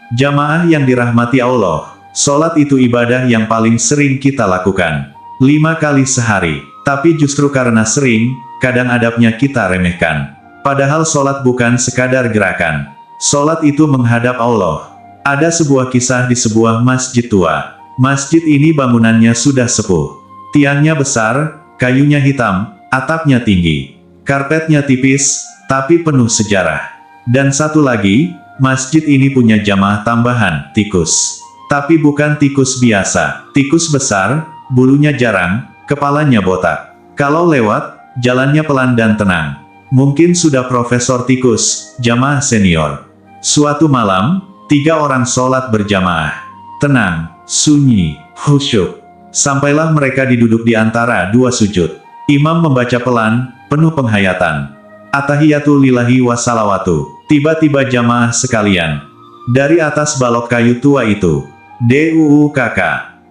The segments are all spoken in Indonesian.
Jamaah yang dirahmati Allah, sholat itu ibadah yang paling sering kita lakukan. 5 kali sehari. Tapi justru karena sering, kadang adabnya kita remehkan. Padahal sholat bukan sekadar gerakan. Sholat itu menghadap Allah. Ada sebuah kisah di sebuah masjid tua. Masjid ini bangunannya sudah sepuh. Tiangnya besar, kayunya hitam, atapnya tinggi. Karpetnya tipis, tapi penuh sejarah. Dan satu lagi, masjid ini punya jamaah tambahan, tikus. Tapi bukan tikus biasa, tikus besar, bulunya jarang, kepalanya botak. Kalau lewat, jalannya pelan dan tenang. Mungkin sudah profesor tikus, jamaah senior. Suatu malam, 3 orang sholat berjamaah. Tenang, sunyi, khusyuk. Sampailah mereka diduduk di antara 2 sujud. Imam membaca pelan, penuh penghayatan. At-tahiyatu lillahi wassalawatu. Tiba-tiba jamaah sekalian. Dari atas balok kayu tua itu. DUUKK.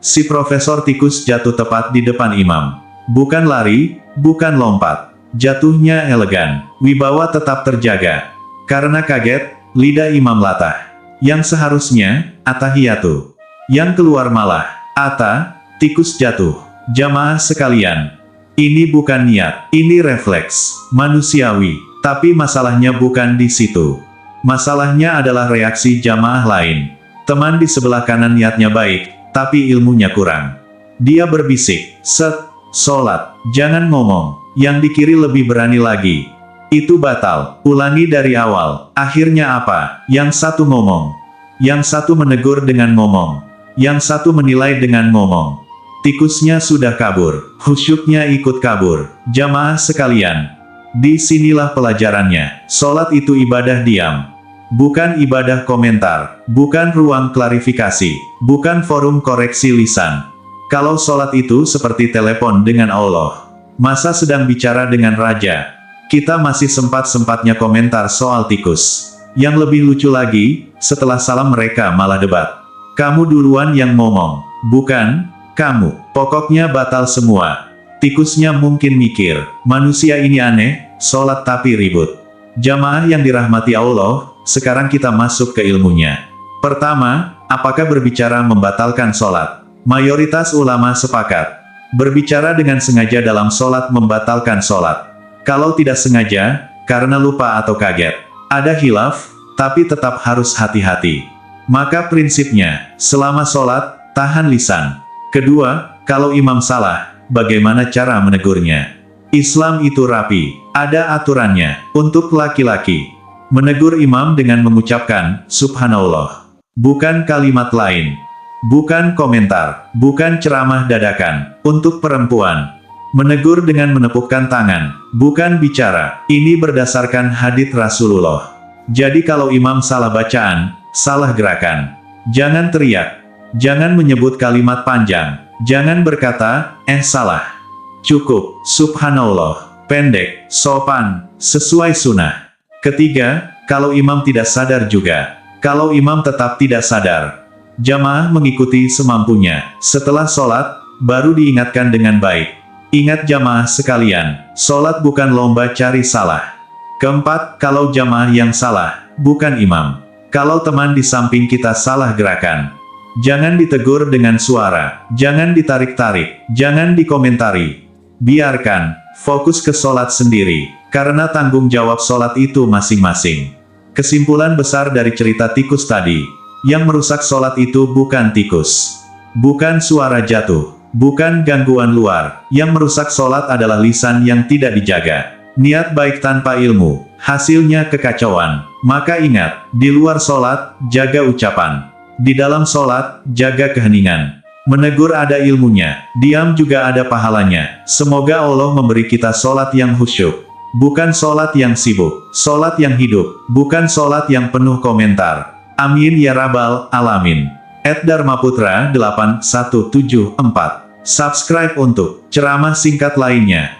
Si profesor tikus jatuh tepat di depan imam. Bukan lari, bukan lompat. Jatuhnya elegan. Wibawa tetap terjaga. Karena kaget, lidah imam latah. Yang seharusnya, at-tahiyatu. Yang keluar malah, tikus jatuh. Jamaah sekalian. Ini bukan niat, ini refleks, manusiawi. Tapi masalahnya bukan di situ. Masalahnya adalah reaksi jamaah lain. Teman di sebelah kanan niatnya baik, tapi ilmunya kurang. Dia berbisik, "Set, sholat, jangan ngomong." Yang di kiri lebih berani lagi. "Itu batal, ulangi dari awal." Akhirnya apa? Yang satu ngomong. Yang satu menegur dengan ngomong. Yang satu menilai dengan ngomong. Tikusnya sudah kabur, khusyuknya ikut kabur. Jamaah sekalian, disinilah pelajarannya. Sholat itu ibadah diam. Bukan ibadah komentar, bukan ruang klarifikasi, bukan forum koreksi lisan. Kalau sholat itu seperti telepon dengan Allah, masa sedang bicara dengan raja, kita masih sempat-sempatnya komentar soal tikus. Yang lebih lucu lagi, setelah salam mereka malah debat. Kamu duluan yang ngomong, bukan kamu. Pokoknya batal semua. Tikusnya mungkin mikir, manusia ini aneh, sholat tapi ribut. Jamaah yang dirahmati Allah, sekarang kita masuk ke ilmunya. Pertama, apakah berbicara membatalkan sholat? Mayoritas ulama sepakat. Berbicara dengan sengaja dalam sholat membatalkan sholat. Kalau tidak sengaja, karena lupa atau kaget. Ada khilaf, tapi tetap harus hati-hati. Maka prinsipnya, selama sholat, tahan lisan. Kedua, kalau imam salah, bagaimana cara menegurnya? Islam itu rapi, ada aturannya. Untuk laki-laki, menegur imam dengan mengucapkan, Subhanallah. Bukan kalimat lain. Bukan komentar. Bukan ceramah dadakan. Untuk perempuan, menegur dengan menepukkan tangan. Bukan bicara. Ini berdasarkan hadits Rasulullah. Jadi kalau imam salah bacaan, salah gerakan, jangan teriak. Jangan menyebut kalimat panjang. Jangan berkata, salah. Cukup, subhanallah. Pendek, sopan, sesuai sunnah. Ketiga, kalau imam tidak sadar juga. Kalau imam tetap tidak sadar, jamaah mengikuti semampunya. Setelah sholat, baru diingatkan dengan baik. Ingat jamaah sekalian, sholat bukan lomba cari salah. Keempat, kalau jamaah yang salah, bukan imam. Kalau teman di samping kita salah gerakan, jangan ditegur dengan suara, jangan ditarik-tarik, jangan dikomentari. Biarkan, fokus ke sholat sendiri, karena tanggung jawab sholat itu masing-masing. Kesimpulan besar dari cerita tikus tadi, yang merusak sholat itu bukan tikus. Bukan suara jatuh, bukan gangguan luar. Yang merusak sholat adalah lisan yang tidak dijaga. Niat baik tanpa ilmu, hasilnya kekacauan. Maka ingat, di luar sholat, jaga ucapan. Di dalam sholat, jaga keheningan. Menegur ada ilmunya, diam juga ada pahalanya. Semoga Allah memberi kita sholat yang khusyuk. Bukan sholat yang sibuk, sholat yang hidup, bukan sholat yang penuh komentar. Amin ya rabbal alamin. @dharmaputra 8174. Subscribe untuk ceramah singkat lainnya.